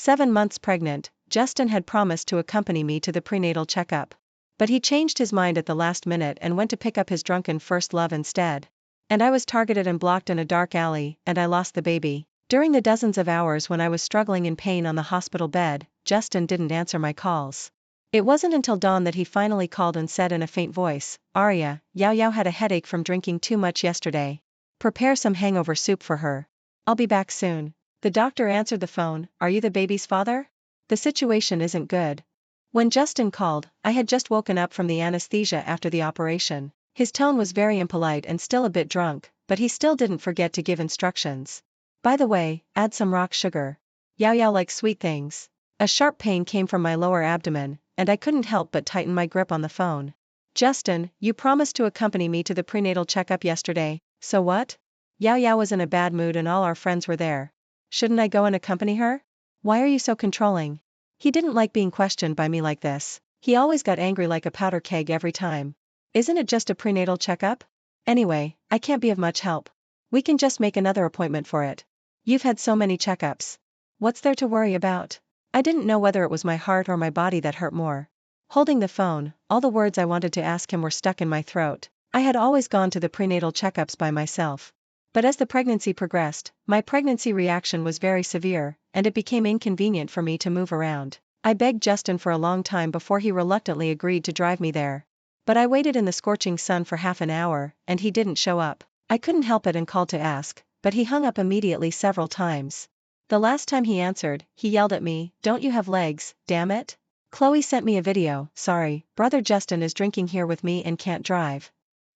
7 months pregnant, Justin had promised to accompany me to the prenatal checkup. But he changed his mind at the last minute and went to pick up his drunken first love instead. And I was targeted and blocked in a dark alley, and I lost the baby. During the dozens of hours when I was struggling in pain on the hospital bed, Justin didn't answer my calls. It wasn't until dawn that he finally called and said in a faint voice, "Arya, Yao Yao had a headache from drinking too much yesterday. Prepare some hangover soup for her. I'll be back soon." The doctor answered the phone. "Are you the baby's father? The situation isn't good." When Justin called, I had just woken up from the anesthesia after the operation. His tone was very impolite and still a bit drunk, but he still didn't forget to give instructions. "By the way, add some rock sugar. Yao Yao likes sweet things." A sharp pain came from my lower abdomen, and I couldn't help but tighten my grip on the phone. "Justin, you promised to accompany me to the prenatal checkup yesterday, so what?" Yao Yao was in a bad mood and all our friends were there. "Shouldn't I go and accompany her? Why are you so controlling?" He didn't like being questioned by me like this. He always got angry like a powder keg every time. "Isn't it just a prenatal checkup? Anyway, I can't be of much help. We can just make another appointment for it. You've had so many checkups. What's there to worry about?" I didn't know whether it was my heart or my body that hurt more. Holding the phone, all the words I wanted to ask him were stuck in my throat. I had always gone to the prenatal checkups by myself. But as the pregnancy progressed, my pregnancy reaction was very severe, and it became inconvenient for me to move around. I begged Justin for a long time before he reluctantly agreed to drive me there. But I waited in the scorching sun for half an hour, and he didn't show up. I couldn't help it and called to ask, but he hung up immediately several times. The last time he answered, he yelled at me, "Don't you have legs, damn it? Chloe sent me a video. Sorry, brother Justin is drinking here with me and can't drive."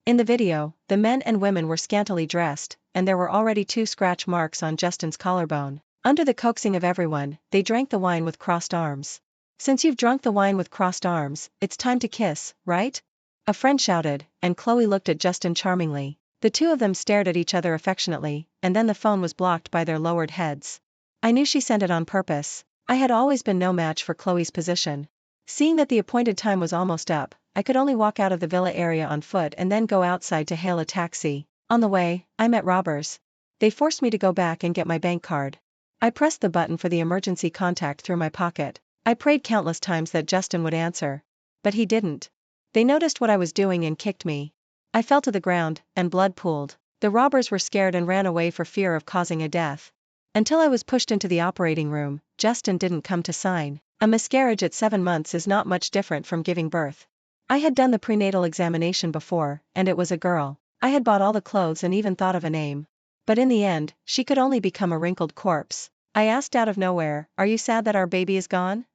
In the video, the men and women were scantily dressed, and there were already 2 scratch marks on Justin's collarbone. Under the coaxing of everyone, they drank the wine with crossed arms. "Since you've drunk the wine with crossed arms, it's time to kiss, right?" a friend shouted, and Chloe looked at Justin charmingly. The two of them stared at each other affectionately, and then the phone was blocked by their lowered heads. I knew she sent it on purpose. I had always been no match for Chloe's position. Seeing that the appointed time was almost up, I could only walk out of the villa area on foot and then go outside to hail a taxi. On the way, I met robbers. They forced me to go back and get my bank card. I pressed the button for the emergency contact through my pocket. I prayed countless times that Justin would answer. But he didn't. They noticed what I was doing and kicked me. I fell to the ground, and blood pooled. The robbers were scared and ran away for fear of causing a death. Until I was pushed into the operating room, Justin didn't come to sign. A miscarriage at 7 months is not much different from giving birth. I had done the prenatal examination before, and it was a girl. I had bought all the clothes and even thought of a name. But in the end, she could only become a wrinkled corpse. I asked out of nowhere, "Are you sad that our baby is gone?"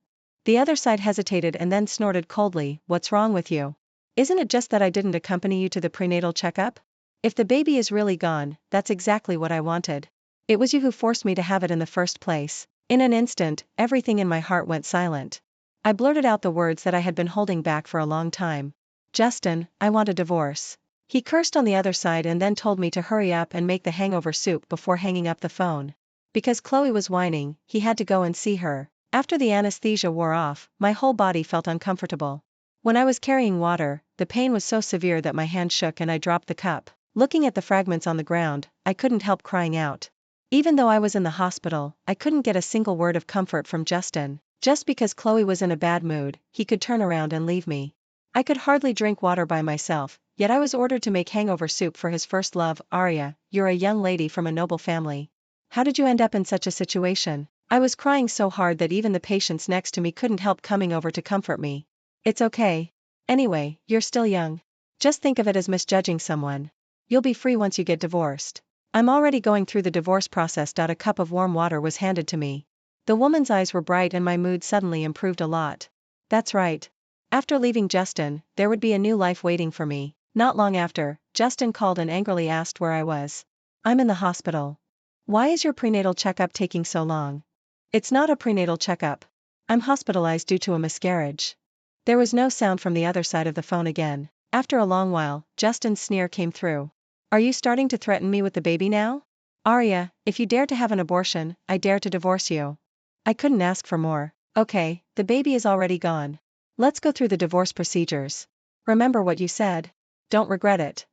The other side hesitated and then snorted coldly, "What's wrong with you? Isn't it just that I didn't accompany you to the prenatal checkup? If the baby is really gone, that's exactly what I wanted. It was you who forced me to have it in the first place." In an instant, everything in my heart went silent. I blurted out the words that I had been holding back for a long time. "Justin, I want a divorce." He cursed on the other side and then told me to hurry up and make the hangover soup before hanging up the phone. Because Chloe was whining, he had to go and see her. After the anesthesia wore off, my whole body felt uncomfortable. When I was carrying water, the pain was so severe that my hand shook and I dropped the cup. Looking at the fragments on the ground, I couldn't help crying out. Even though I was in the hospital, I couldn't get a single word of comfort from Justin. Just because Chloe was in a bad mood, he could turn around and leave me. I could hardly drink water by myself, yet I was ordered to make hangover soup for his first love. "Arya, you're a young lady from a noble family. How did you end up in such a situation?" I was crying so hard that even the patients next to me couldn't help coming over to comfort me. "It's okay. Anyway, you're still young. Just think of it as misjudging someone. You'll be free once you get divorced. I'm already going through the divorce process." A cup of warm water was handed to me. The woman's eyes were bright and my mood suddenly improved a lot. That's right. After leaving Justin, there would be a new life waiting for me. Not long after, Justin called and angrily asked where I was. "I'm in the hospital." "Why is your prenatal checkup taking so long?" "It's not a prenatal checkup. I'm hospitalized due to a miscarriage." There was no sound from the other side of the phone again. After a long while, Justin's sneer came through. "Are you starting to threaten me with the baby now? Arya, if you dare to have an abortion, I dare to divorce you." I couldn't ask for more. "Okay, the baby is already gone. Let's go through the divorce procedures. Remember what you said. Don't regret it."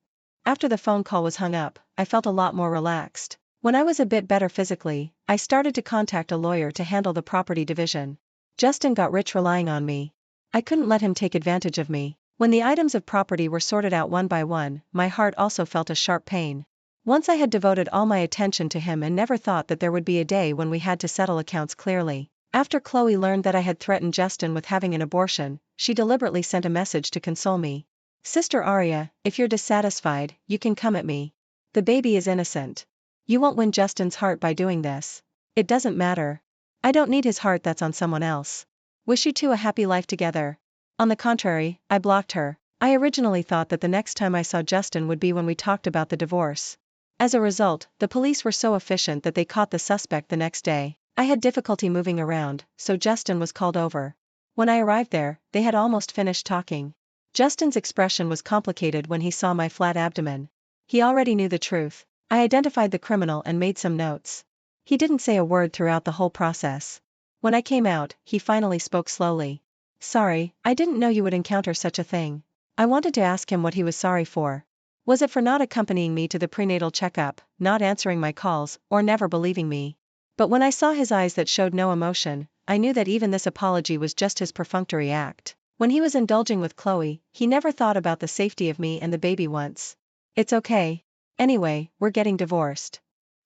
After the phone call was hung up, I felt a lot more relaxed. When I was a bit better physically, I started to contact a lawyer to handle the property division. Justin got rich relying on me. I couldn't let him take advantage of me. When the items of property were sorted out one by one, my heart also felt a sharp pain. Once I had devoted all my attention to him and never thought that there would be a day when we had to settle accounts clearly. After Chloe learned that I had threatened Justin with having an abortion, she deliberately sent a message to console me. Sister Arya, if you're dissatisfied, you can come at me. The baby is innocent. You won't win Justin's heart by doing this. It doesn't matter. I don't need his heart, that's on someone else. Wish you two a happy life together. On the contrary, I blocked her. I originally thought that the next time I saw Justin would be when we talked about the divorce. As a result, the police were so efficient that they caught the suspect the next day. I had difficulty moving around, so Justin was called over. When I arrived there, they had almost finished talking. Justin's expression was complicated when he saw my flat abdomen. He already knew the truth. I identified the criminal and made some notes. He didn't say a word throughout the whole process. When I came out, he finally spoke slowly. Sorry, I didn't know you would encounter such a thing. I wanted to ask him what he was sorry for. Was it for not accompanying me to the prenatal checkup, not answering my calls, or never believing me? But when I saw his eyes that showed no emotion, I knew that even this apology was just his perfunctory act. When he was indulging with Chloe, he never thought about the safety of me and the baby once. It's okay. Anyway, we're getting divorced.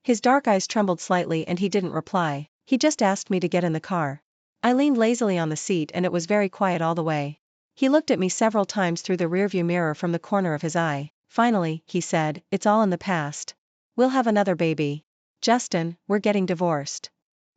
His dark eyes trembled slightly and he didn't reply. He just asked me to get in the car. I leaned lazily on the seat and it was very quiet all the way. He looked at me several times through the rearview mirror from the corner of his eye. Finally, he said, it's all in the past. We'll have another baby. Justin, we're getting divorced.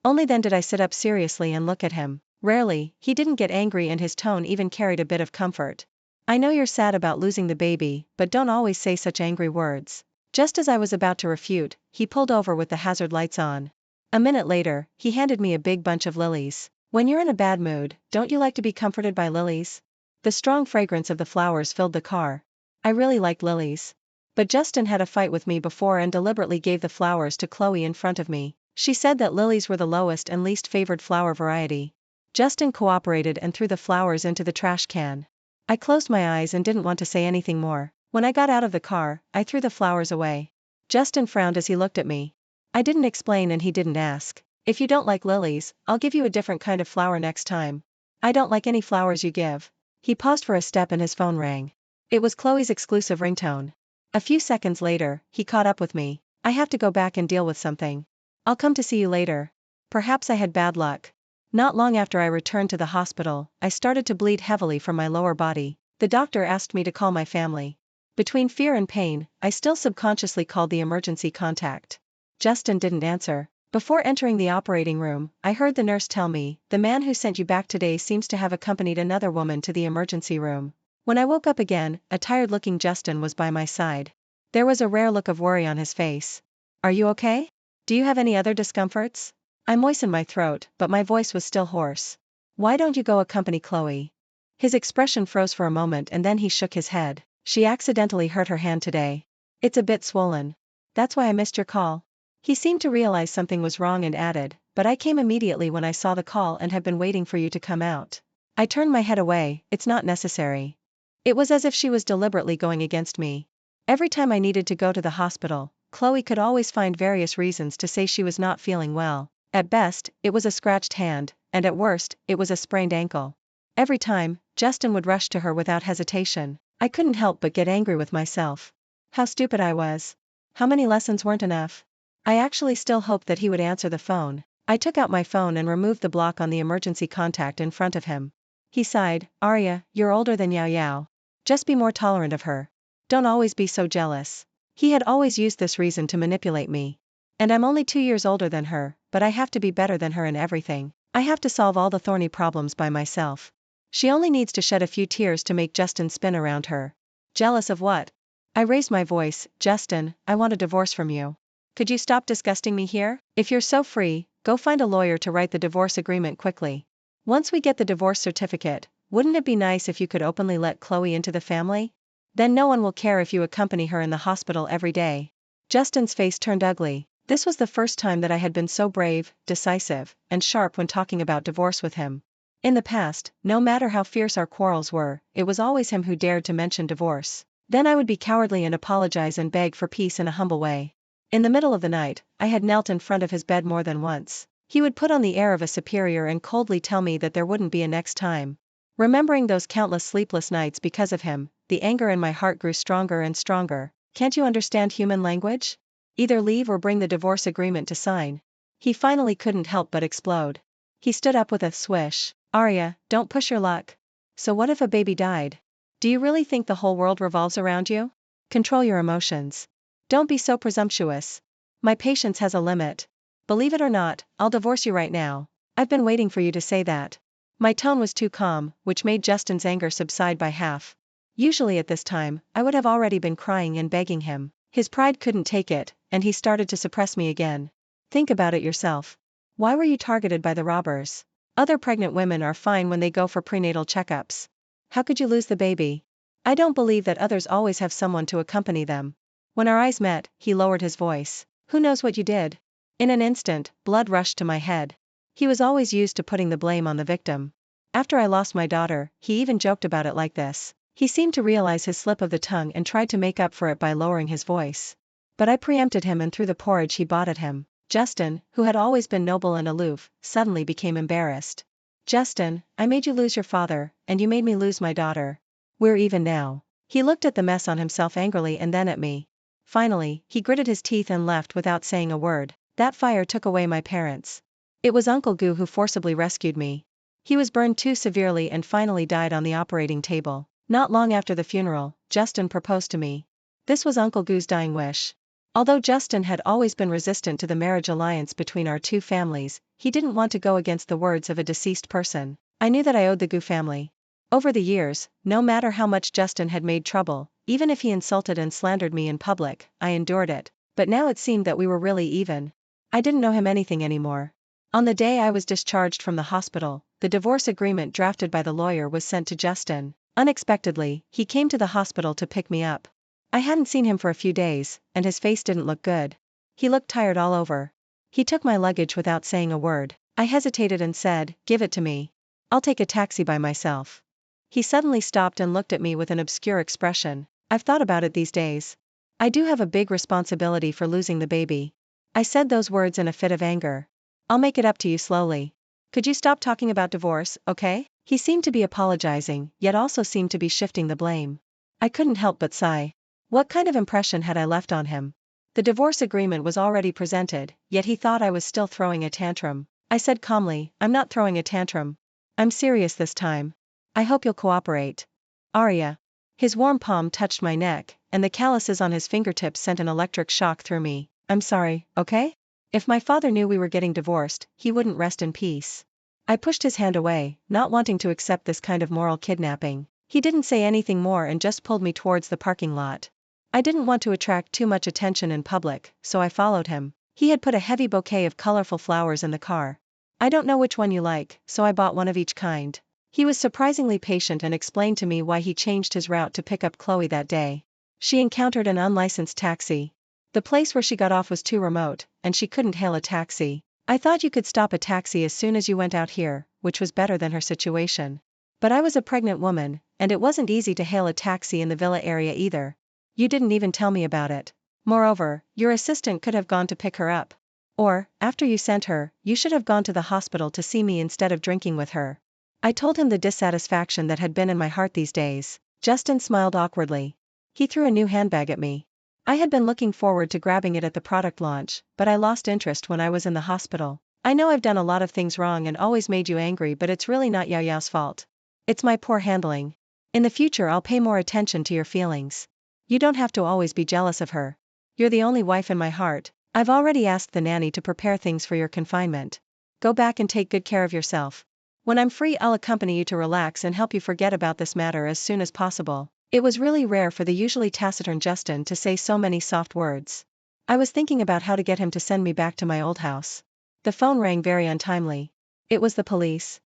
Only then did I sit up seriously and look at him. Rarely, he didn't get angry and his tone even carried a bit of comfort. I know you're sad about losing the baby, but don't always say such angry words. Just as I was about to refute, he pulled over with the hazard lights on. A minute later, he handed me a big bunch of lilies. When you're in a bad mood, don't you like to be comforted by lilies? The strong fragrance of the flowers filled the car. I really liked lilies. But Justin had a fight with me before and deliberately gave the flowers to Chloe in front of me. She said that lilies were the lowest and least favored flower variety. Justin cooperated and threw the flowers into the trash can. I closed my eyes and didn't want to say anything more. When I got out of the car, I threw the flowers away. Justin frowned as he looked at me. I didn't explain and he didn't ask. If you don't like lilies, I'll give you a different kind of flower next time. I don't like any flowers you give. He paused for a step and his phone rang. It was Chloe's exclusive ringtone. A few seconds later, he caught up with me. I have to go back and deal with something. I'll come to see you later. Perhaps I had bad luck. Not long after I returned to the hospital, I started to bleed heavily from my lower body. The doctor asked me to call my family. Between fear and pain, I still subconsciously called the emergency contact. Justin didn't answer. Before entering the operating room, I heard the nurse tell me, the man who sent you back today seems to have accompanied another woman to the emergency room. When I woke up again, a tired-looking Justin was by my side. There was a rare look of worry on his face. Are you okay? Do you have any other discomforts? I moistened my throat, but my voice was still hoarse. Why don't you go accompany Chloe? His expression froze for a moment and then he shook his head. She accidentally hurt her hand today. It's a bit swollen. That's why I missed your call. He seemed to realize something was wrong and added, but I came immediately when I saw the call and have been waiting for you to come out. I turned my head away, it's not necessary. It was as if she was deliberately going against me. Every time I needed to go to the hospital, Chloe could always find various reasons to say she was not feeling well. At best, it was a scratched hand, and at worst, it was a sprained ankle. Every time, Justin would rush to her without hesitation. I couldn't help but get angry with myself. How stupid I was. How many lessons weren't enough? I actually still hoped that he would answer the phone. I took out my phone and removed the block on the emergency contact in front of him. He sighed, Arya, you're older than Yao Yao. Just be more tolerant of her. Don't always be so jealous. He had always used this reason to manipulate me. And I'm only 2 years older than her, but I have to be better than her in everything. I have to solve all the thorny problems by myself. She only needs to shed a few tears to make Justin spin around her. Jealous of what? I raised my voice, Justin, I want a divorce from you. Could you stop disgusting me here? If you're so free, go find a lawyer to write the divorce agreement quickly. Once we get the divorce certificate, wouldn't it be nice if you could openly let Chloe into the family? Then no one will care if you accompany her in the hospital every day. Justin's face turned ugly. This was the first time that I had been so brave, decisive, and sharp when talking about divorce with him. In the past, no matter how fierce our quarrels were, it was always him who dared to mention divorce. Then I would be cowardly and apologize and beg for peace in a humble way. In the middle of the night, I had knelt in front of his bed more than once. He would put on the air of a superior and coldly tell me that there wouldn't be a next time. Remembering those countless sleepless nights because of him, the anger in my heart grew stronger and stronger. Can't you understand human language? Either leave or bring the divorce agreement to sign. He finally couldn't help but explode. He stood up with a swish. Arya, don't push your luck. So what if a baby died? Do you really think the whole world revolves around you? Control your emotions. Don't be so presumptuous. My patience has a limit. Believe it or not, I'll divorce you right now. I've been waiting for you to say that. My tone was too calm, which made Justin's anger subside by half. Usually at this time, I would have already been crying and begging him. His pride couldn't take it, and he started to suppress me again. Think about it yourself. Why were you targeted by the robbers? Other pregnant women are fine when they go for prenatal checkups. How could you lose the baby? I don't believe that others always have someone to accompany them. When our eyes met, he lowered his voice. Who knows what you did? In an instant, blood rushed to my head. He was always used to putting the blame on the victim. After I lost my daughter, he even joked about it like this. He seemed to realize his slip of the tongue and tried to make up for it by lowering his voice. But I preempted him and threw the porridge he bought at him. Justin, who had always been noble and aloof, suddenly became embarrassed. Justin, I made you lose your father, and you made me lose my daughter. We're even now. He looked at the mess on himself angrily and then at me. Finally, he gritted his teeth and left without saying a word. That fire took away my parents. It was Uncle Gu who forcibly rescued me. He was burned too severely and finally died on the operating table. Not long after the funeral, Justin proposed to me. This was Uncle Gu's dying wish. Although Justin had always been resistant to the marriage alliance between our two families, he didn't want to go against the words of a deceased person. I knew that I owed the Gu family. Over the years, no matter how much Justin had made trouble, even if he insulted and slandered me in public, I endured it. But now it seemed that we were really even. I didn't owe him anything anymore. On the day I was discharged from the hospital, the divorce agreement drafted by the lawyer was sent to Justin. Unexpectedly, he came to the hospital to pick me up. I hadn't seen him for a few days, and his face didn't look good. He looked tired all over. He took my luggage without saying a word. I hesitated and said, "Give it to me. I'll take a taxi by myself." He suddenly stopped and looked at me with an obscure expression. I've thought about it these days. I do have a big responsibility for losing the baby. I said those words in a fit of anger. I'll make it up to you slowly. Could you stop talking about divorce, okay? He seemed to be apologizing, yet also seemed to be shifting the blame. I couldn't help but sigh. What kind of impression had I left on him? The divorce agreement was already presented, yet he thought I was still throwing a tantrum. I said calmly, "I'm not throwing a tantrum. I'm serious this time. I hope you'll cooperate." Arya. His warm palm touched my neck, and the calluses on his fingertips sent an electric shock through me. "I'm sorry, okay? If my father knew we were getting divorced, he wouldn't rest in peace." I pushed his hand away, not wanting to accept this kind of moral kidnapping. He didn't say anything more and just pulled me towards the parking lot. I didn't want to attract too much attention in public, so I followed him. He had put a heavy bouquet of colorful flowers in the car. "I don't know which one you like, so I bought one of each kind." He was surprisingly patient and explained to me why he changed his route to pick up Chloe that day. She encountered an unlicensed taxi. The place where she got off was too remote, and she couldn't hail a taxi. "I thought you could stop a taxi as soon as you went out here," which was better than her situation. But I was a pregnant woman, and it wasn't easy to hail a taxi in the villa area either. "You didn't even tell me about it. Moreover, your assistant could have gone to pick her up. Or, after you sent her, you should have gone to the hospital to see me instead of drinking with her." I told him the dissatisfaction that had been in my heart these days. Justin smiled awkwardly. He threw a new handbag at me. I had been looking forward to grabbing it at the product launch, but I lost interest when I was in the hospital. "I know I've done a lot of things wrong and always made you angry, but it's really not Yao Yao's fault. It's my poor handling. In the future I'll pay more attention to your feelings. You don't have to always be jealous of her. You're the only wife in my heart. I've already asked the nanny to prepare things for your confinement. Go back and take good care of yourself. When I'm free I'll accompany you to relax and help you forget about this matter as soon as possible." It was really rare for the usually taciturn Justin to say so many soft words. I was thinking about how to get him to send me back to my old house. The phone rang very untimely. It was the police.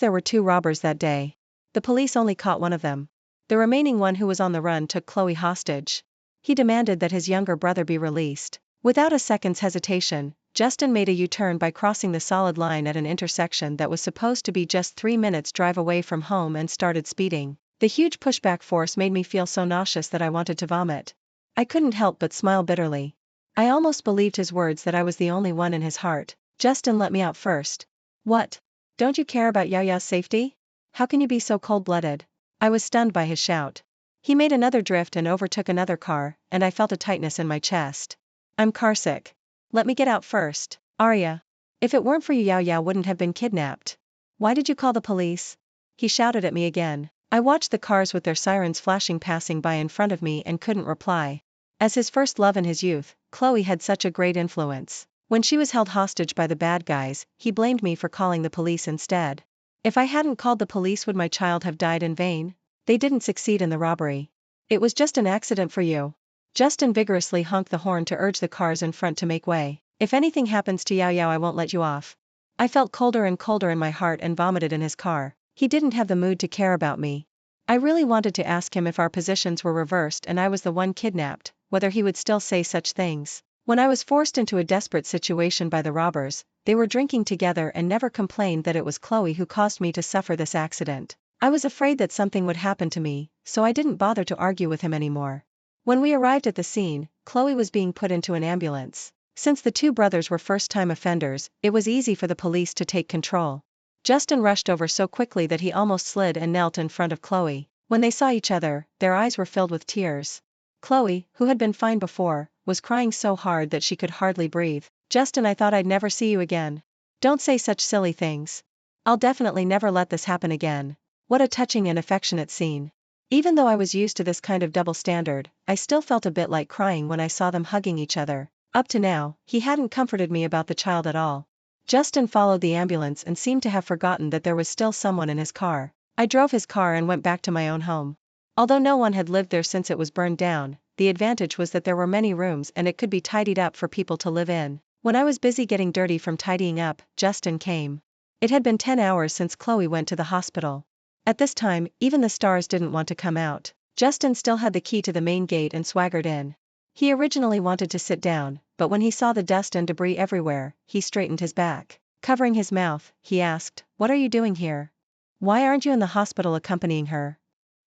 There were 2 robbers that day. The police only caught one of them. The remaining one, who was on the run, took Chloe hostage. He demanded that his younger brother be released. Without a second's hesitation, Justin made a U-turn by crossing the solid line at an intersection that was supposed to be just 3 minutes drive away from home and started speeding. The huge pushback force made me feel so nauseous that I wanted to vomit. I couldn't help but smile bitterly. I almost believed his words that I was the only one in his heart. Justin, let me out first. What? Don't you care about Yao Yao's safety? How can you be so cold-blooded? I was stunned by his shout. He made another drift and overtook another car, and I felt a tightness in my chest. I'm carsick. Let me get out first. Arya. If it weren't for you, Yao Yao wouldn't have been kidnapped. Why did you call the police? He shouted at me again. I watched the cars with their sirens flashing passing by in front of me and couldn't reply. As his first love in his youth, Chloe had such a great influence. When she was held hostage by the bad guys, he blamed me for calling the police instead. If I hadn't called the police, would my child have died in vain? They didn't succeed in the robbery. It was just an accident for you. Justin vigorously honked the horn to urge the cars in front to make way. If anything happens to Yao Yao, I won't let you off. I felt colder and colder in my heart and vomited in his car. He didn't have the mood to care about me. I really wanted to ask him if our positions were reversed and I was the one kidnapped, whether he would still say such things. When I was forced into a desperate situation by the robbers, they were drinking together and never complained that it was Chloe who caused me to suffer this accident. I was afraid that something would happen to me, so I didn't bother to argue with him anymore. When we arrived at the scene, Chloe was being put into an ambulance. Since the two brothers were first-time offenders, it was easy for the police to take control. Justin rushed over so quickly that he almost slid and knelt in front of Chloe. When they saw each other, their eyes were filled with tears. Chloe, who had been fine before, was crying so hard that she could hardly breathe. Justin, I thought I'd never see you again. Don't say such silly things. I'll definitely never let this happen again. What a touching and affectionate scene. Even though I was used to this kind of double standard, I still felt a bit like crying when I saw them hugging each other. Up to now, he hadn't comforted me about the child at all. Justin followed the ambulance and seemed to have forgotten that there was still someone in his car. I drove his car and went back to my own home. Although no one had lived there since it was burned down, the advantage was that there were many rooms and it could be tidied up for people to live in. When I was busy getting dirty from tidying up, Justin came. It had been 10 hours since Chloe went to the hospital. At this time, even the stars didn't want to come out. Justin still had the key to the main gate and swaggered in. He originally wanted to sit down, but when he saw the dust and debris everywhere, he straightened his back. Covering his mouth, he asked, "What are you doing here? Why aren't you in the hospital accompanying her?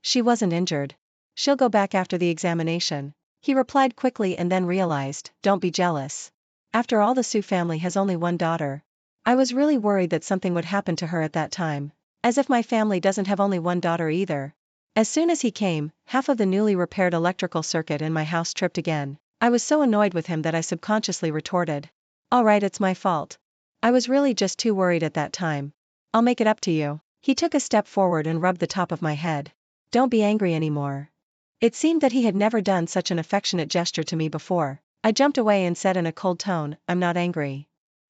She wasn't injured. She'll go back after the examination." He replied quickly and then realized, "Don't be jealous. After all, the Sue family has only one daughter." I was really worried that something would happen to her at that time. As if my family doesn't have only one daughter either. As soon as he came, half of the newly repaired electrical circuit in my house tripped again. I was so annoyed with him that I subconsciously retorted, "All right, it's my fault. I was really just too worried at that time. I'll make it up to you." He took a step forward and rubbed the top of my head. "Don't be angry anymore." It seemed that he had never done such an affectionate gesture to me before. I jumped away and said in a cold tone, "I'm not angry."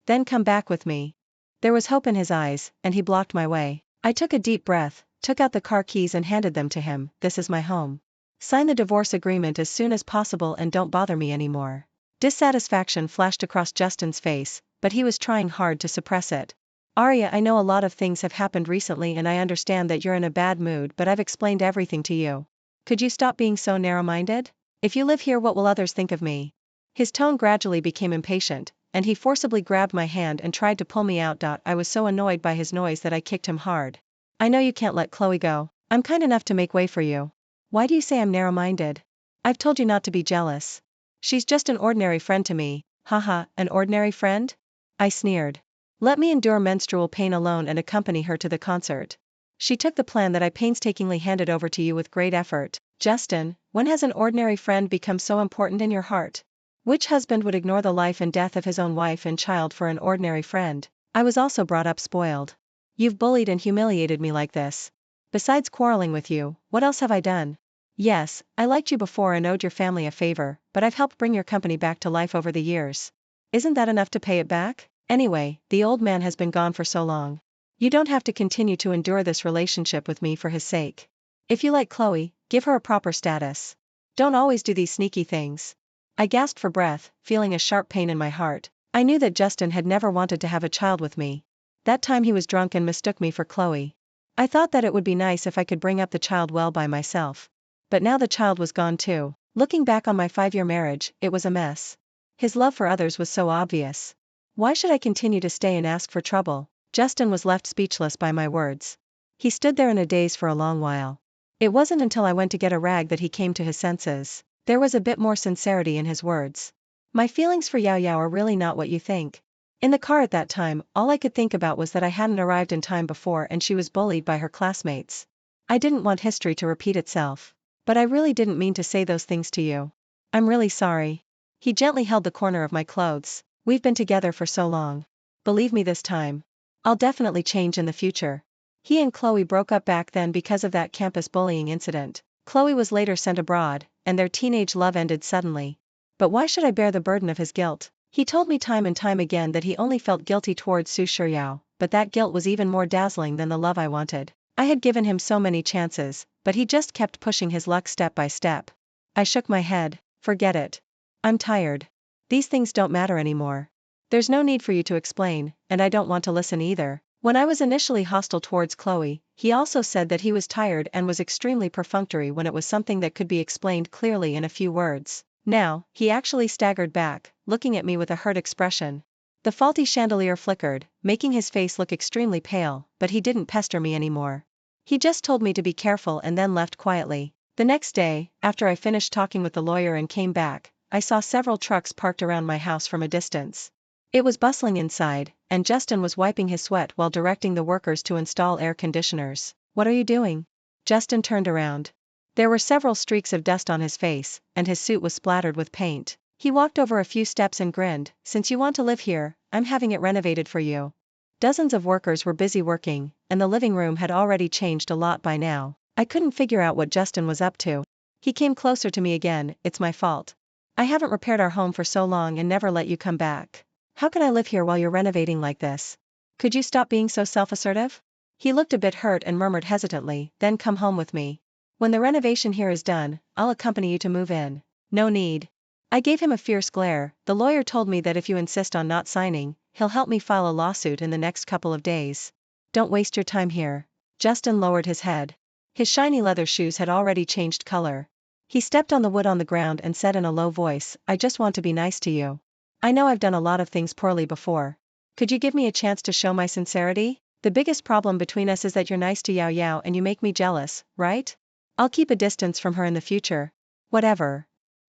"Then come back with me." There was hope in his eyes, and he blocked my way. I took a deep breath, took out the car keys and handed them to him. "This is my home. Sign the divorce agreement as soon as possible and don't bother me anymore." Dissatisfaction flashed across Justin's face, but he was trying hard to suppress it. "Arya, I know a lot of things have happened recently and I understand that you're in a bad mood, but I've explained everything to you. Could you stop being so narrow-minded? If you live here, what will others think of me?" His tone gradually became impatient, and he forcibly grabbed my hand and tried to pull me out. I was so annoyed by his noise that I kicked him hard. "I know you can't let Chloe go. I'm kind enough to make way for you. Why do you say I'm narrow-minded? I've told you not to be jealous. She's just an ordinary friend to me." "Haha, an ordinary friend?" I sneered. "Let me endure menstrual pain alone and accompany her to the concert." She took the plan that I painstakingly handed over to you with great effort. Justin, when has an ordinary friend become so important in your heart? Which husband would ignore the life and death of his own wife and child for an ordinary friend? I was also brought up spoiled. You've bullied and humiliated me like this. Besides quarreling with you, what else have I done? Yes, I liked you before and owed your family a favor, but I've helped bring your company back to life over the years. Isn't that enough to pay it back? Anyway, the old man has been gone for so long. You don't have to continue to endure this relationship with me for his sake. If you like Chloe, give her a proper status. Don't always do these sneaky things." I gasped for breath, feeling a sharp pain in my heart. I knew that Justin had never wanted to have a child with me. That time he was drunk and mistook me for Chloe. I thought that it would be nice if I could bring up the child well by myself. But now the child was gone too. Looking back on my 5-year marriage, it was a mess. His love for others was so obvious. Why should I continue to stay and ask for trouble? Justin was left speechless by my words. He stood there in a daze for a long while. It wasn't until I went to get a rag that he came to his senses. There was a bit more sincerity in his words. My feelings for Yao Yao are really not what you think. In the car at that time, all I could think about was that I hadn't arrived in time before and she was bullied by her classmates. I didn't want history to repeat itself. But I really didn't mean to say those things to you. I'm really sorry. He gently held the corner of my clothes. We've been together for so long. Believe me this time. I'll definitely change in the future. He and Chloe broke up back then because of that campus bullying incident. Chloe was later sent abroad, and their teenage love ended suddenly. But why should I bear the burden of his guilt? He told me time and time again that he only felt guilty towards Su Shiryao, but that guilt was even more dazzling than the love I wanted. I had given him so many chances, but he just kept pushing his luck step by step. I shook my head. Forget it. I'm tired. These things don't matter anymore. There's no need for you to explain, and I don't want to listen either. When I was initially hostile towards Chloe, he also said that he was tired and was extremely perfunctory when it was something that could be explained clearly in a few words. Now, he actually staggered back, looking at me with a hurt expression. The faulty chandelier flickered, making his face look extremely pale, but he didn't pester me anymore. He just told me to be careful and then left quietly. The next day, after I finished talking with the lawyer and came back, I saw several trucks parked around my house from a distance. It was bustling inside, and Justin was wiping his sweat while directing the workers to install air conditioners. What are you doing? Justin turned around. There were several streaks of dust on his face, and his suit was splattered with paint. He walked over a few steps and grinned. Since you want to live here, I'm having it renovated for you. Dozens of workers were busy working, and the living room had already changed a lot by now. I couldn't figure out what Justin was up to. He came closer to me again. It's my fault. I haven't repaired our home for so long and never let you come back. How can I live here while you're renovating like this? Could you stop being so self-assertive? He looked a bit hurt and murmured hesitantly, then come home with me. When the renovation here is done, I'll accompany you to move in. No need. I gave him a fierce glare. The lawyer told me that if you insist on not signing, he'll help me file a lawsuit in the next couple of days. Don't waste your time here. Justin lowered his head. His shiny leather shoes had already changed color. He stepped on the wood on the ground and said in a low voice, I just want to be nice to you. I know I've done a lot of things poorly before. Could you give me a chance to show my sincerity? The biggest problem between us is that you're nice to Yao Yao and you make me jealous, right? I'll keep a distance from her in the future. Whatever.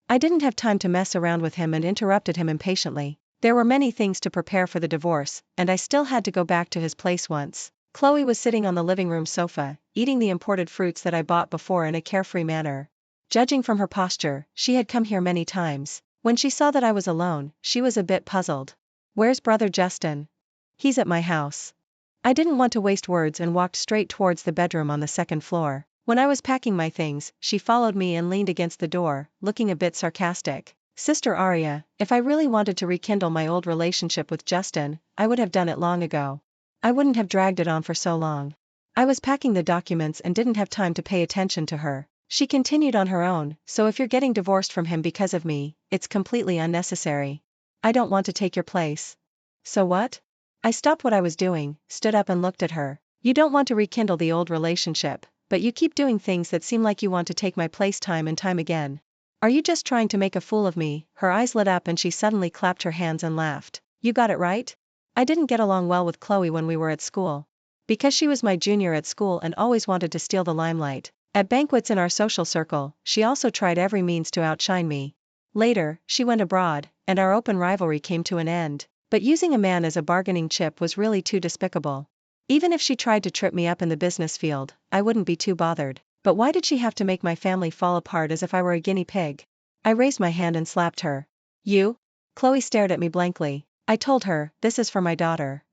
I didn't have time to mess around with him and interrupted him impatiently. There were many things to prepare for the divorce, and I still had to go back to his place once. Chloe was sitting on the living room sofa, eating the imported fruits that I bought before in a carefree manner. Judging from her posture, she had come here many times. When she saw that I was alone, she was a bit puzzled. Where's brother Justin? He's at my house. I didn't want to waste words and walked straight towards the bedroom on the second floor. When I was packing my things, she followed me and leaned against the door, looking a bit sarcastic. Sister Arya, if I really wanted to rekindle my old relationship with Justin, I would have done it long ago. I wouldn't have dragged it on for so long. I was packing the documents and didn't have time to pay attention to her. She continued on her own, so if you're getting divorced from him because of me, it's completely unnecessary. I don't want to take your place. So what? I stopped what I was doing, stood up and looked at her. You don't want to rekindle the old relationship, but you keep doing things that seem like you want to take my place time and time again. Are you just trying to make a fool of me? Her eyes lit up and she suddenly clapped her hands and laughed. You got it right? I didn't get along well with Chloe when we were at school. Because she was my junior at school and always wanted to steal the limelight. At banquets in our social circle, she also tried every means to outshine me. Later, she went abroad, and our open rivalry came to an end. But using a man as a bargaining chip was really too despicable. Even if she tried to trip me up in the business field, I wouldn't be too bothered. But why did she have to make my family fall apart as if I were a guinea pig? I raised my hand and slapped her. You? Chloe stared at me blankly. I told her, this is for my daughter.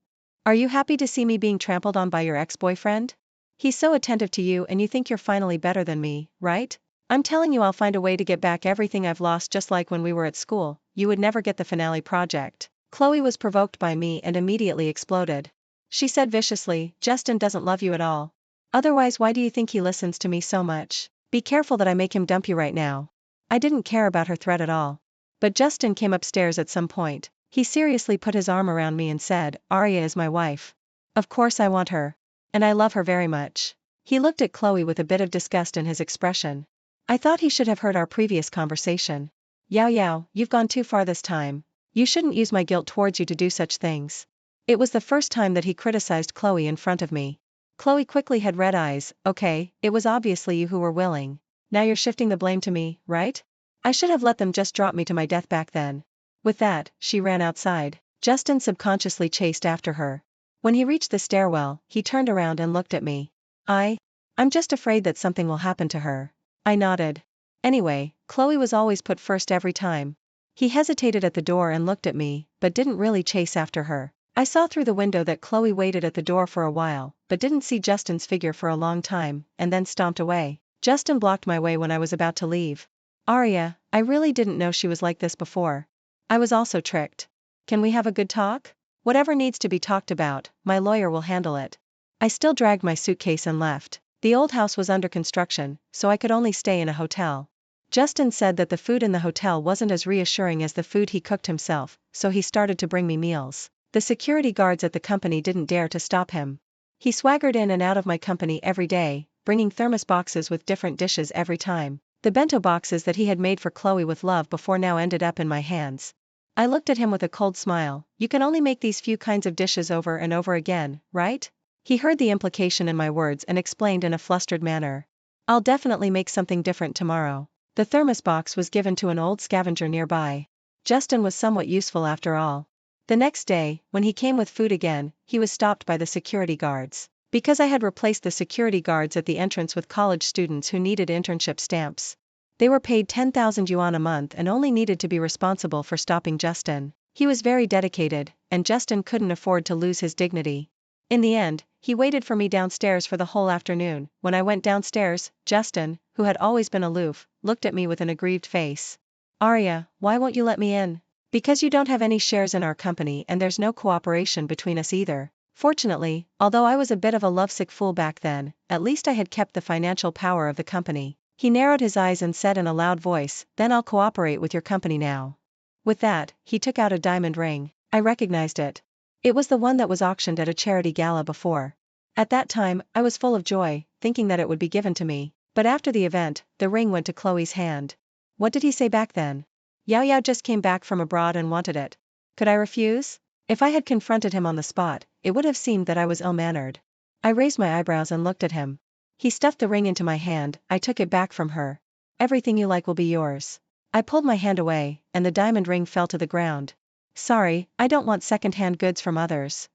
Are you happy to see me being trampled on by your ex-boyfriend? He's so attentive to you and you think you're finally better than me, right? I'm telling you I'll find a way to get back everything I've lost just like when we were at school. You would never get the finale project. Chloe was provoked by me and immediately exploded. She said viciously, Justin doesn't love you at all. Otherwise why do you think he listens to me so much? Be careful that I make him dump you right now. I didn't care about her threat at all. But Justin came upstairs at some point. He seriously put his arm around me and said, Arya is my wife. Of course I want her. And I love her very much. He looked at Chloe with a bit of disgust in his expression. I thought he should have heard our previous conversation. Yao Yao, you've gone too far this time. You shouldn't use my guilt towards you to do such things. It was the first time that he criticized Chloe in front of me. Chloe quickly had red eyes. Okay, it was obviously you who were willing. Now you're shifting the blame to me, right? I should have let them just drop me to my death back then. With that, she ran outside. Justin subconsciously chased after her. When he reached the stairwell, he turned around and looked at me. I'm just afraid that something will happen to her. I nodded. Anyway, Chloe was always put first every time. He hesitated at the door and looked at me, but didn't really chase after her. I saw through the window that Chloe waited at the door for a while, but didn't see Justin's figure for a long time, and then stomped away. Justin blocked my way when I was about to leave. Arya, I really didn't know she was like this before. I was also tricked. Can we have a good talk? Whatever needs to be talked about, my lawyer will handle it. I still dragged my suitcase and left. The old house was under construction, so I could only stay in a hotel. Justin said that the food in the hotel wasn't as reassuring as the food he cooked himself, so he started to bring me meals. The security guards at the company didn't dare to stop him. He swaggered in and out of my company every day, bringing thermos boxes with different dishes every time. The bento boxes that he had made for Chloe with love before now ended up in my hands. I looked at him with a cold smile. You can only make these few kinds of dishes over and over again, right? He heard the implication in my words and explained in a flustered manner. I'll definitely make something different tomorrow. The thermos box was given to an old scavenger nearby. Justin was somewhat useful after all. The next day, when he came with food again, he was stopped by the security guards. Because I had replaced the security guards at the entrance with college students who needed internship stamps. They were paid 10,000 yuan a month and only needed to be responsible for stopping Justin. He was very dedicated, and Justin couldn't afford to lose his dignity. In the end, he waited for me downstairs for the whole afternoon. When I went downstairs, Justin, who had always been aloof, looked at me with an aggrieved face. Arya, why won't you let me in? Because you don't have any shares in our company and there's no cooperation between us either. Fortunately, although I was a bit of a lovesick fool back then, at least I had kept the financial power of the company. He narrowed his eyes and said in a loud voice, then I'll cooperate with your company now. With that, he took out a diamond ring. I recognized it. It was the one that was auctioned at a charity gala before. At that time, I was full of joy, thinking that it would be given to me. But after the event, the ring went to Chloe's hand. What did he say back then? Yao Yao just came back from abroad and wanted it. Could I refuse? If I had confronted him on the spot, it would have seemed that I was ill-mannered. I raised my eyebrows and looked at him. He stuffed the ring into my hand. I took it back from her. Everything you like will be yours. I pulled my hand away, and the diamond ring fell to the ground. Sorry, I don't want second-hand goods from others.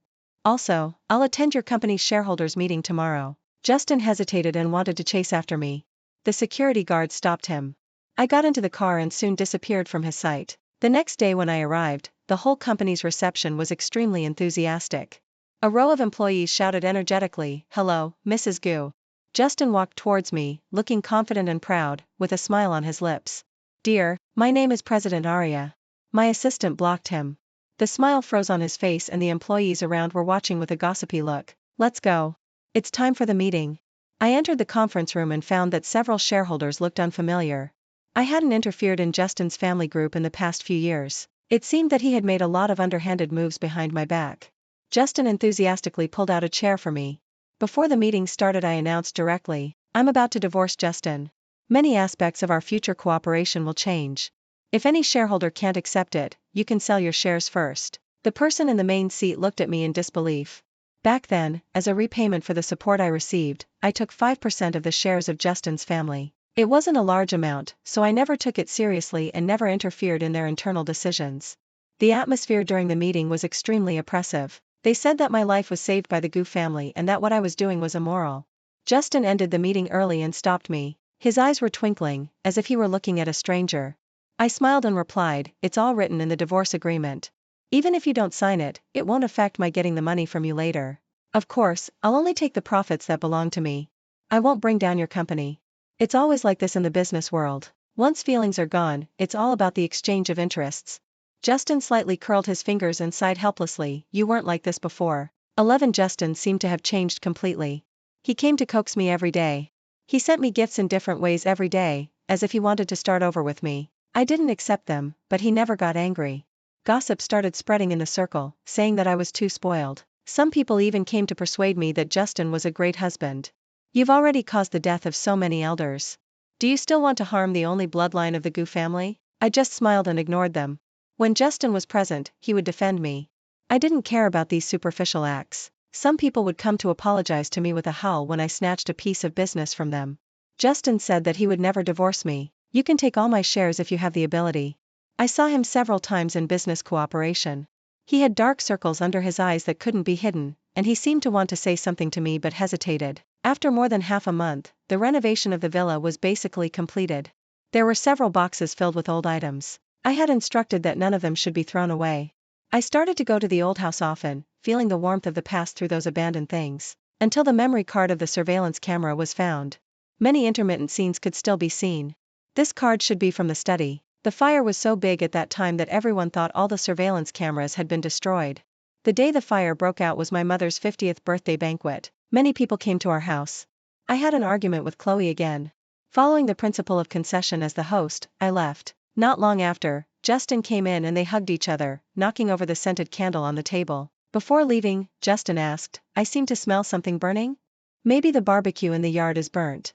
Also, I'll attend your company's shareholders meeting tomorrow. Justin hesitated and wanted to chase after me. The security guard stopped him. I got into the car and soon disappeared from his sight. The next day when I arrived, the whole company's reception was extremely enthusiastic. A row of employees shouted energetically, "Hello, Mrs. Gu." Justin walked towards me, looking confident and proud, with a smile on his lips. "Dear, my name is President Arya." My assistant blocked him. The smile froze on his face and the employees around were watching with a gossipy look. Let's go. It's time for the meeting. I entered the conference room and found that several shareholders looked unfamiliar. I hadn't interfered in Justin's family group in the past few years. It seemed that he had made a lot of underhanded moves behind my back. Justin enthusiastically pulled out a chair for me. Before the meeting started, I announced directly, I'm about to divorce Justin. Many aspects of our future cooperation will change. If any shareholder can't accept it, you can sell your shares first. The person in the main seat looked at me in disbelief. Back then, as a repayment for the support I received, I took 5% of the shares of Justin's family. It wasn't a large amount, so I never took it seriously and never interfered in their internal decisions. The atmosphere during the meeting was extremely oppressive. They said that my life was saved by the Gu family and that what I was doing was immoral. Justin ended the meeting early and stopped me. His eyes were twinkling, as if he were looking at a stranger. I smiled and replied, it's all written in the divorce agreement. Even if you don't sign it, it won't affect my getting the money from you later. Of course, I'll only take the profits that belong to me. I won't bring down your company. It's always like this in the business world. Once feelings are gone, it's all about the exchange of interests. Justin slightly curled his fingers and sighed helplessly, you weren't like this before. 11 Justin seemed to have changed completely. He came to coax me every day. He sent me gifts in different ways every day, as if he wanted to start over with me. I didn't accept them, but he never got angry. Gossip started spreading in the circle, saying that I was too spoiled. Some people even came to persuade me that Justin was a great husband. You've already caused the death of so many elders. Do you still want to harm the only bloodline of the Gu family? I just smiled and ignored them. When Justin was present, he would defend me. I didn't care about these superficial acts. Some people would come to apologize to me with a howl when I snatched a piece of business from them. Justin said that he would never divorce me. You can take all my shares if you have the ability. I saw him several times in business cooperation. He had dark circles under his eyes that couldn't be hidden, and he seemed to want to say something to me but hesitated. After more than half a month, the renovation of the villa was basically completed. There were several boxes filled with old items. I had instructed that none of them should be thrown away. I started to go to the old house often, feeling the warmth of the past through those abandoned things, until the memory card of the surveillance camera was found. Many intermittent scenes could still be seen. This card should be from the study. The fire was so big at that time that everyone thought all the surveillance cameras had been destroyed. The day the fire broke out was my mother's 50th birthday banquet. Many people came to our house. I had an argument with Chloe again. Following the principle of concession as the host, I left. Not long after, Justin came in and they hugged each other, knocking over the scented candle on the table. Before leaving, Justin asked, "I seem to smell something burning? Maybe the barbecue in the yard is burnt."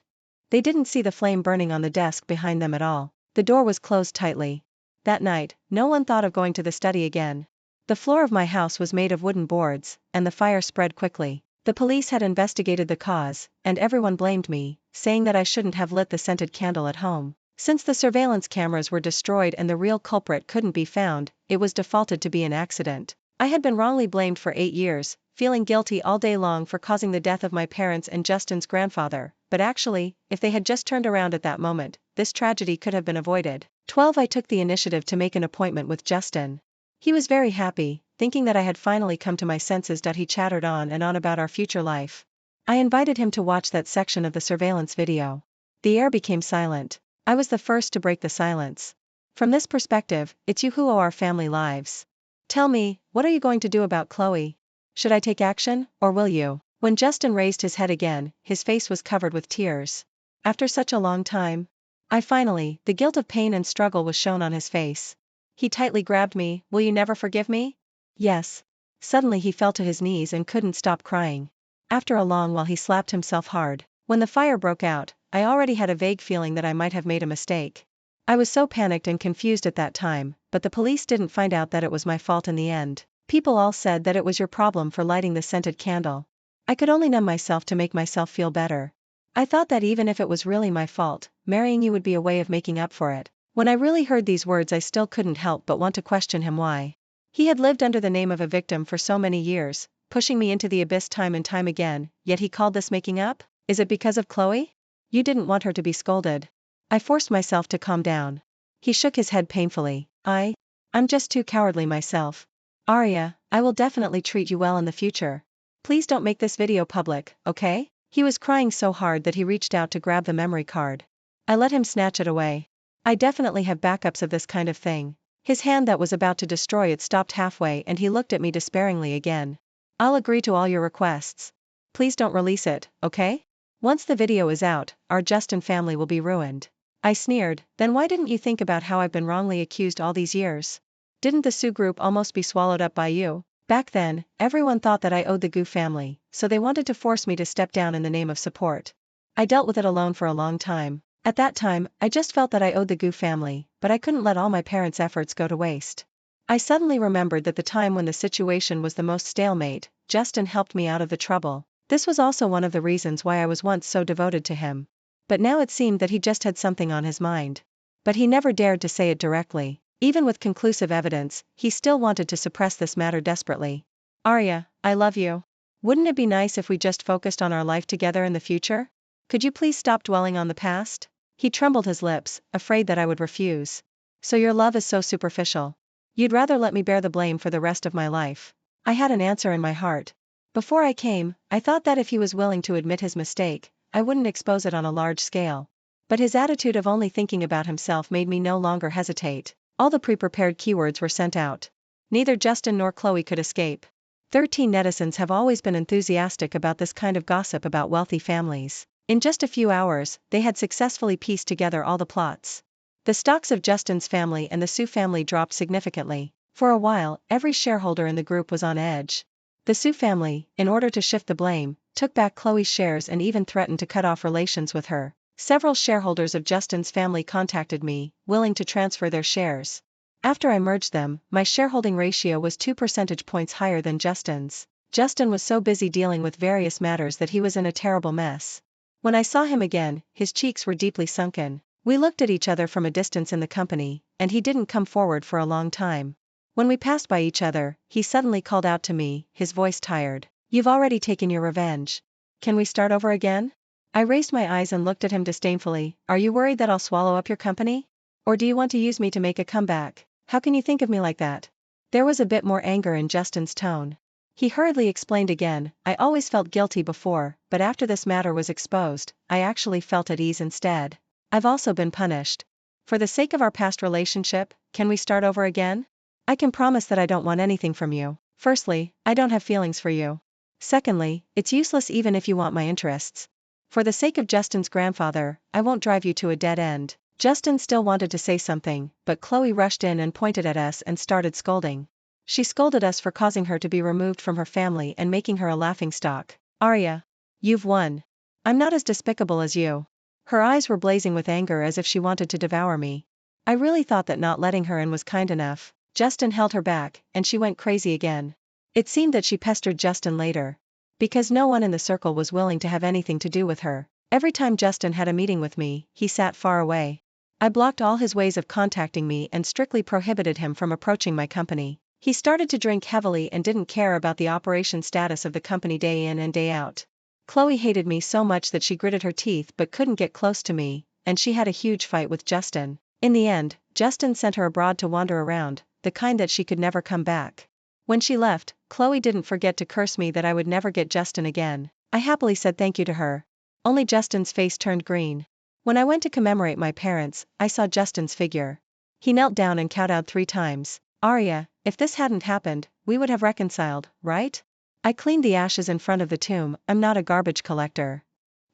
They didn't see the flame burning on the desk behind them at all. The door was closed tightly. That night, no one thought of going to the study again. The floor of my house was made of wooden boards, and the fire spread quickly. The police had investigated the cause, and everyone blamed me, saying that I shouldn't have lit the scented candle at home. Since the surveillance cameras were destroyed and the real culprit couldn't be found, it was defaulted to be an accident. I had been wrongly blamed for 8 years, feeling guilty all day long for causing the death of my parents and Justin's grandfather, but actually, if they had just turned around at that moment, this tragedy could have been avoided. 12 I took the initiative to make an appointment with Justin. He was very happy, thinking that I had finally come to my senses. He chattered on and on about our future life. I invited him to watch that section of the surveillance video. The air became silent. I was the first to break the silence. "From this perspective, it's you who owe our family lives. Tell me, what are you going to do about Chloe? Should I take action, or will you?" When Justin raised his head again, his face was covered with tears. After such a long time? The guilt of pain and struggle was shown on his face. He tightly grabbed me. "Will you never forgive me?" "Yes." Suddenly he fell to his knees and couldn't stop crying. After a long while he slapped himself hard. When the fire broke out, I already had a vague feeling that I might have made a mistake. I was so panicked and confused at that time, but the police didn't find out that it was my fault in the end. People all said that it was your problem for lighting the scented candle. I could only numb myself to make myself feel better. I thought that even if it was really my fault, marrying you would be a way of making up for it. When I really heard these words, I still couldn't help but want to question him why. He had lived under the name of a victim for so many years, pushing me into the abyss time and time again, yet he called this making up? Is it because of Chloe? You didn't want her to be scolded. I forced myself to calm down. He shook his head painfully. I'm just too cowardly myself. Arya, I will definitely treat you well in the future. Please don't make this video public, okay? He was crying so hard that he reached out to grab the memory card. I let him snatch it away. I definitely have backups of this kind of thing. His hand that was about to destroy it stopped halfway and he looked at me despairingly again. I'll agree to all your requests. Please don't release it, okay? Once the video is out, our Justin family will be ruined. I sneered. Then why didn't you think about how I've been wrongly accused all these years? Didn't the Sue group almost be swallowed up by you? Back then, everyone thought that I owed the Gu family, so they wanted to force me to step down in the name of support. I dealt with it alone for a long time. At that time, I just felt that I owed the Gu family, but I couldn't let all my parents' efforts go to waste. I suddenly remembered that the time when the situation was the most stalemate, Justin helped me out of the trouble. This was also one of the reasons why I was once so devoted to him. But now it seemed that he just had something on his mind. But he never dared to say it directly. Even with conclusive evidence, he still wanted to suppress this matter desperately. Arya, I love you. Wouldn't it be nice if we just focused on our life together in the future? Could you please stop dwelling on the past? He trembled his lips, afraid that I would refuse. So your love is so superficial. You'd rather let me bear the blame for the rest of my life. I had an answer in my heart. Before I came, I thought that if he was willing to admit his mistake, I wouldn't expose it on a large scale. But his attitude of only thinking about himself made me no longer hesitate. All the pre-prepared keywords were sent out. Neither Justin nor Chloe could escape. 13 netizens have always been enthusiastic about this kind of gossip about wealthy families. In just a few hours, they had successfully pieced together all the plots. The stocks of Justin's family and the Sue family dropped significantly. For a while, every shareholder in the group was on edge. The Sue family, in order to shift the blame, took back Chloe's shares and even threatened to cut off relations with her. Several shareholders of Justin's family contacted me, willing to transfer their shares. After I merged them, my shareholding ratio was 2 percentage points higher than Justin's. Justin was so busy dealing with various matters that he was in a terrible mess. When I saw him again, his cheeks were deeply sunken. We looked at each other from a distance in the company, and he didn't come forward for a long time. When we passed by each other, he suddenly called out to me, his voice tired. "You've already taken your revenge. Can we start over again?" I raised my eyes and looked at him disdainfully. "Are you worried that I'll swallow up your company? Or do you want to use me to make a comeback? How can you think of me like that?" There was a bit more anger in Justin's tone. He hurriedly explained again, "I always felt guilty before, but after this matter was exposed, I actually felt at ease instead. I've also been punished. For the sake of our past relationship, can we start over again? I can promise that I don't want anything from you. Firstly, I don't have feelings for you. Secondly, it's useless even if you want my interests. For the sake of Justin's grandfather, I won't drive you to a dead end." Justin still wanted to say something, but Chloe rushed in and pointed at us and started scolding. She scolded us for causing her to be removed from her family and making her a laughingstock. "Arya, you've won. I'm not as despicable as you." Her eyes were blazing with anger as if she wanted to devour me. I really thought that not letting her in was kind enough. Justin held her back, and she went crazy again. It seemed that she pestered Justin later. Because no one in the circle was willing to have anything to do with her. Every time Justin had a meeting with me, he sat far away. I blocked all his ways of contacting me and strictly prohibited him from approaching my company. He started to drink heavily and didn't care about the operation status of the company day in and day out. Chloe hated me so much that she gritted her teeth but couldn't get close to me, and she had a huge fight with Justin. In the end, Justin sent her abroad to wander around, the kind that she could never come back. When she left, Chloe didn't forget to curse me that I would never get Justin again. I happily said thank you to her. Only Justin's face turned green. When I went to commemorate my parents, I saw Justin's figure. He knelt down and kowtowed 3 times. "Arya, if this hadn't happened, we would have reconciled, right?" I cleaned the ashes in front of the tomb. I'm not a garbage collector.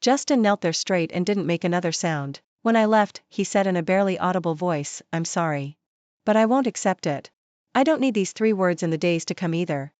Justin knelt there straight and didn't make another sound. When I left, he said in a barely audible voice, "I'm sorry. But I won't accept it. I don't need these 3 words in the days to come either."